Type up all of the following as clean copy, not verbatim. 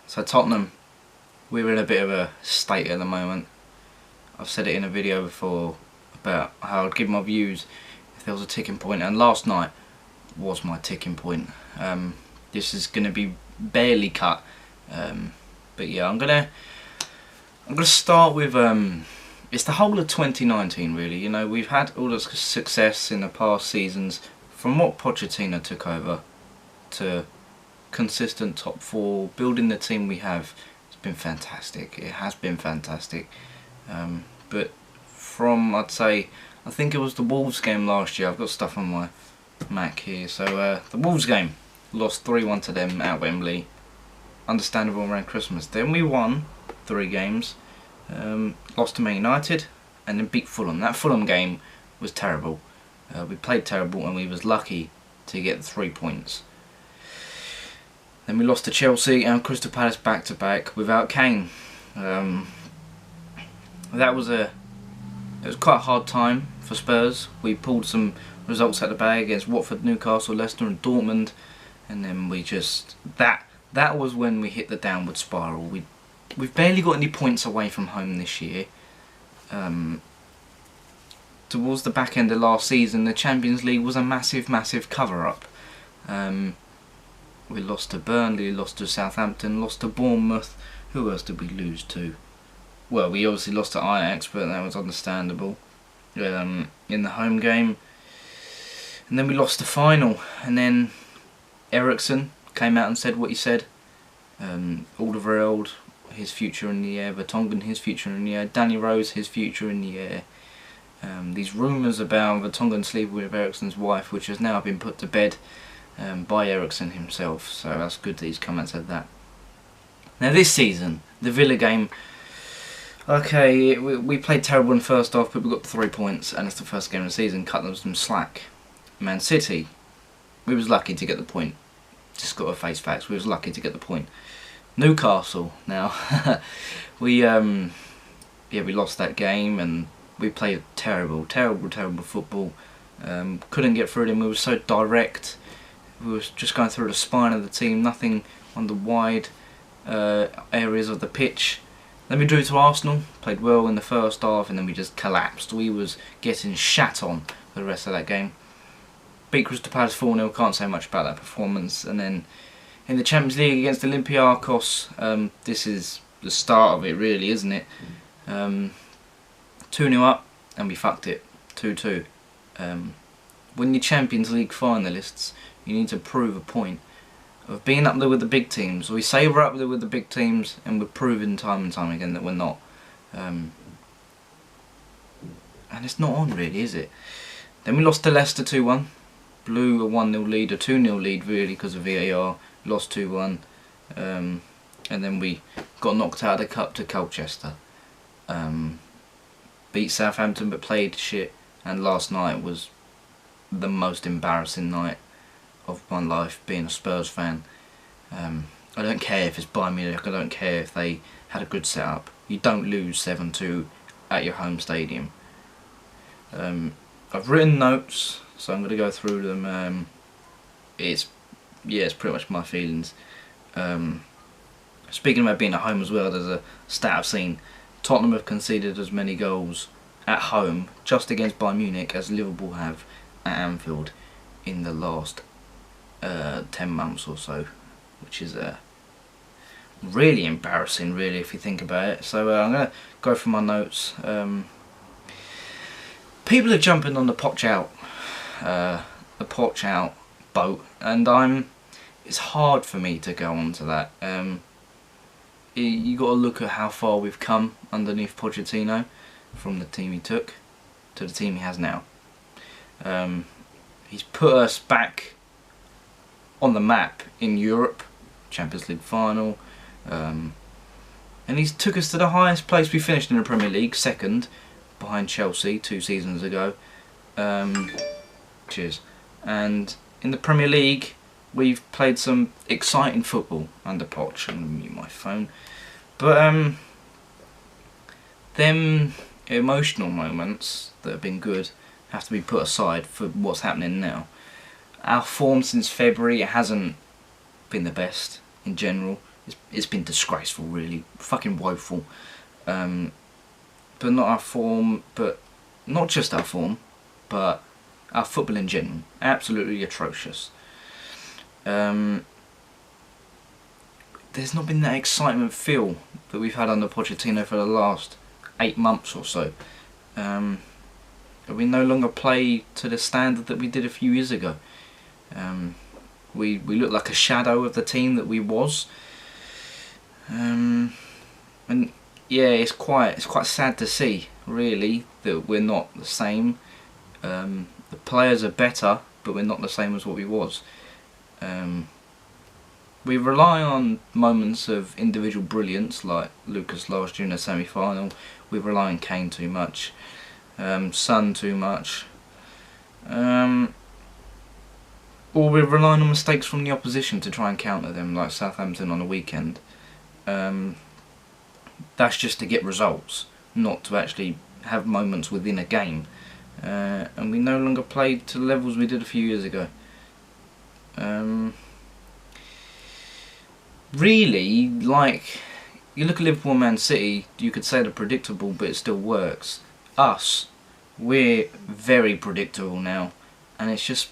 So Tottenham, we're in a bit of a state at the moment. I've said it in a video before about how I'd give my views if there was a ticking point, and last night was my ticking point. This is going to be barely cut, but yeah, I'm gonna start with it's the whole of 2019 really. You know, we've had all the success in the past seasons from what Pochettino took over to consistent top four, building the team we have. It's been fantastic. It has been fantastic. But from, I'd say, I think it was the Wolves game last year. I've got stuff on my Mac here. So the Wolves game, lost 3-1 to them at Wembley. Understandable around Christmas. Then we won 3 games. Lost to Man United and then beat Fulham. That Fulham game was terrible. We played terrible and we was lucky to get the 3 points. Then we lost to Chelsea and Crystal Palace back to back without Kane. It was quite a hard time for Spurs. We pulled some results out of the bag against Watford, Newcastle, Leicester and Dortmund, and then we just that was when we hit the downward spiral. We've barely got any points away from home this year. Towards the back end of last season, the Champions League was a massive cover-up. We lost to Burnley, lost to Southampton, lost to Bournemouth. Who else did we lose to? Well, we obviously lost to Ajax, but that was understandable in the home game. And then we lost the final, and then Eriksen came out and said what he said. Alderweireld, his future in the air. Vertonghen, his future in the air. Danny Rose, his future in the air. These rumours about Vertonghen sleeping with Eriksen's wife, which has now been put to bed by Eriksen himself, so that's good that he's come and said that. Now this season, the Villa game, okay, we played terrible in the first half, but we got 3 points, and it's the first game of the season, cut them some slack. Man City, we was lucky to get the point. Just got to face facts, we was lucky to get the point. Newcastle, now, we lost that game, and we played terrible football. Couldn't get through them, we were so direct. We were just going through the spine of the team, nothing on the wide areas of the pitch. Then we drew to Arsenal, played well in the first half, and then we just collapsed. We was getting shat on for the rest of that game. Beat Crystal Palace 4-0, can't say much about that performance. And then in the Champions League against Olympiacos, this is the start of it really, isn't it? 2-0 up, and we fucked it, 2-2. When you're Champions League finalists, you need to prove a point of being up there with the big teams. We say we're up there with the big teams, and we're proving time and time again that we're not. And it's not on really, is it? Then we lost to Leicester 2-1. Blew a 1-0 lead, a 2-0 lead really because of VAR. Lost 2-1. And then we got knocked out of the cup to Colchester. Beat Southampton but played shit. And last night was the most embarrassing night of my life being a Spurs fan. I don't care if it's Bayern Munich, I don't care if they had a good setup. You don't lose 7-2 at your home stadium. I've written notes, so I'm going to go through them. It's pretty much my feelings. Speaking about being at home as well, there's a stat I've seen. Tottenham have conceded as many goals at home, just against Bayern Munich, as Liverpool have at Anfield in the last 10 months or so, which is really embarrassing really if you think about it. So I'm going to go through my notes. People are jumping on the Poch out boat, and it's hard for me to go on to that. You got to look at how far we've come underneath Pochettino, from the team he took to the team he has now. He's put us back on the map in Europe, Champions League final, and he's took us to the highest place. We finished in the Premier League, second, behind Chelsea 2 seasons ago. Cheers. And in the Premier League, we've played some exciting football under Poch. I'm going to mute my phone. But them emotional moments that have been good have to be put aside for what's happening now. Our form since February hasn't been the best in general. It's been disgraceful, really, fucking woeful. But not our form, but not just our form, but our football in general, absolutely atrocious. There's not been that excitement feel that we've had under Pochettino for the last 8 months or so. We no longer play to the standard that we did a few years ago. We look like a shadow of the team that we was. And yeah, it's quite sad to see, really, that we're not the same. The players are better, but we're not the same as what we was. We rely on moments of individual brilliance, like Lucas last year in the semi-final. We rely on Kane too much, Son too much, or we're relying on mistakes from the opposition to try and counter them, like Southampton on the weekend. That's just to get results, not to actually have moments within a game. And we no longer play to the levels we did a few years ago. Really, like, you look at Liverpool and Man City, you could say they're predictable, but it still works. Us, we're very predictable now, and it's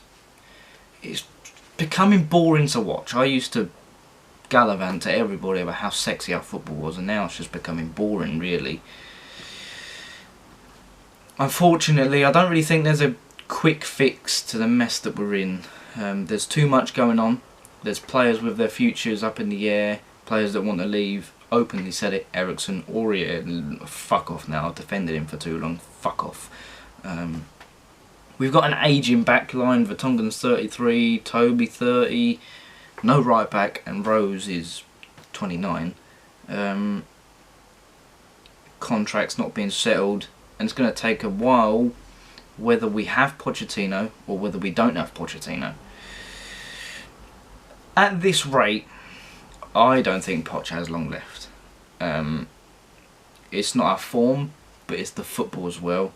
becoming boring to watch. I used to gallivant to everybody about how sexy our football was, and now it's just becoming boring, really. Unfortunately, I don't really think there's a quick fix to the mess that we're in. There's too much going on. There's players with their futures up in the air, players that want to leave. Openly said it, Eriksen, Aurier, fuck off now, I've defended him for too long, fuck off. We've got an ageing back line, Vertonghen's 33, Toby 30, no right back, and Rose is 29. Contracts not being settled, and it's going to take a while whether we have Pochettino or whether we don't have Pochettino. At this rate, I don't think Poch has long left. It's not our form, but it's the football as well.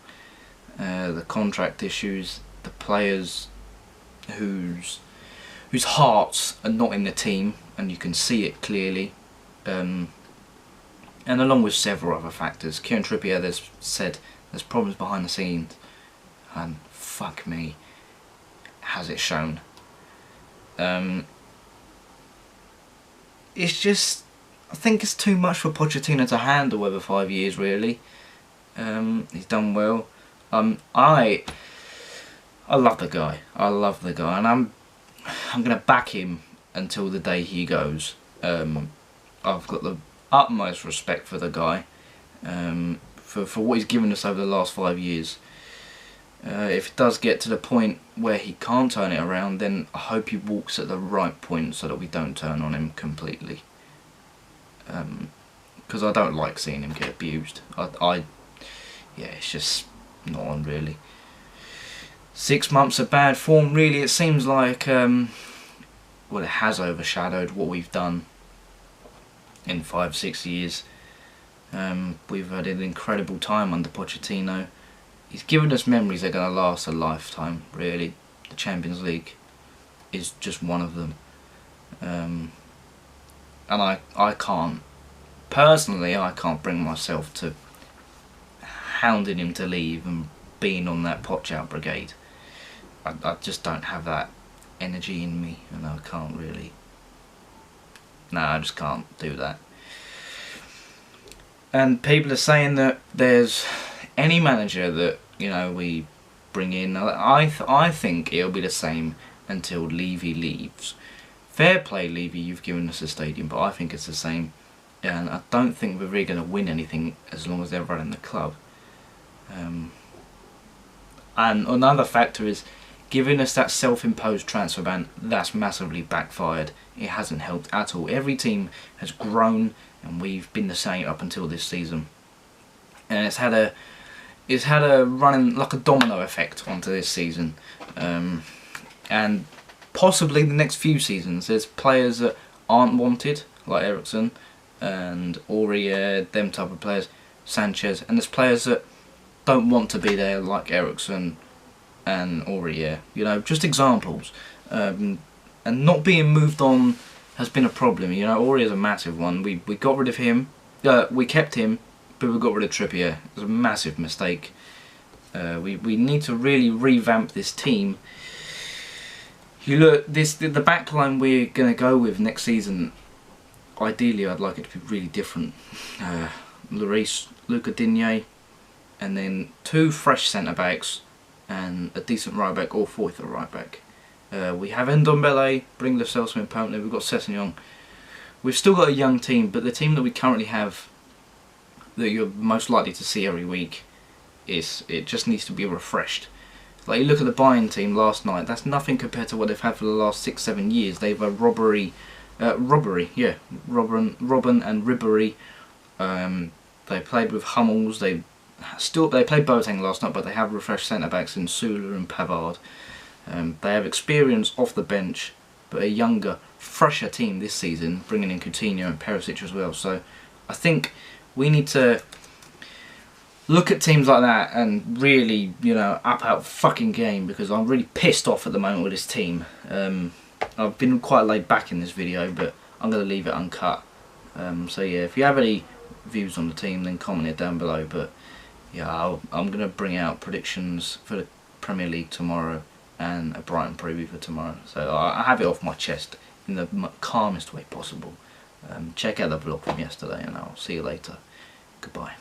The contract issues, the players whose hearts are not in the team, and you can see it clearly. And along with several other factors. Kieran Trippier has said there's problems behind the scenes, and fuck me, has it shown. It's just, I think it's too much for Pochettino to handle over 5 years, really. He's done well. I love the guy. And I'm gonna back him until the day he goes. I've got the utmost respect for the guy, for what he's given us over the last 5 years. If it does get to the point where he can't turn it around, then I hope he walks at the right point so that we don't turn on him completely. Because I don't like seeing him get abused. Yeah, it's just not on, really. 6 months of bad form, really. It seems like, well, it has overshadowed what we've done in 5-6 years. We've had an incredible time under Pochettino. He's given us memories that are going to last a lifetime, really. The Champions League is just one of them. And I can't, personally, I can't bring myself to hounding him to leave and being on that Poch out brigade. I just don't have that energy in me, and I can't really. No, I just can't do that. And people are saying that there's any manager that, you know, we bring in, I think it'll be the same until Levy leaves. Fair play, Levy, you've given us a stadium, but I think it's the same. And I don't think we're really going to win anything as long as they're running the club. And another factor is giving us that self-imposed transfer ban. That's massively backfired. It hasn't helped at all. Every team has grown, and we've been the same up until this season. And it's had a running like a domino effect onto this season, and possibly the next few seasons. There's players that aren't wanted, like Eriksen and Aurier, them type of players, Sanchez, and there's players that don't want to be there, like Eriksen and Aurier. You know, just examples. And not being moved on has been a problem. You know, Aurier's a massive one. We got rid of him. We kept him, but we got rid of Trippier. It was a massive mistake. We need to really revamp this team. You look, the back line we're going to go with next season, ideally I'd like it to be really different. Lloris, Luca Digne, and then 2 fresh centre-backs and a decent right-back or 4th right-back. We have Ndombele, bring Lo Celso in permanently, we've got Sessegnon. We've still got a young team, but the team that we currently have, that you're most likely to see every week, it just needs to be refreshed. Like, you look at the Bayern team last night, that's nothing compared to what they've had for the last 6-7 years. They've had Robben and Ribéry. They played with Hummels. They played Boateng last night, but they have refreshed centre backs in Sula and Pavard. They have experience off the bench, but a younger, fresher team this season, bringing in Coutinho and Perisic as well. So I think we need to look at teams like that and really, you know, up our fucking game, because I'm really pissed off at the moment with this team. I've been quite laid back in this video, but I'm going to leave it uncut. So yeah, if you have any views on the team, then comment it down below. But yeah, I'm going to bring out predictions for the Premier League tomorrow and a Brighton preview for tomorrow. So I have it off my chest in the calmest way possible. Check out the vlog from yesterday, and I'll see you later. Goodbye.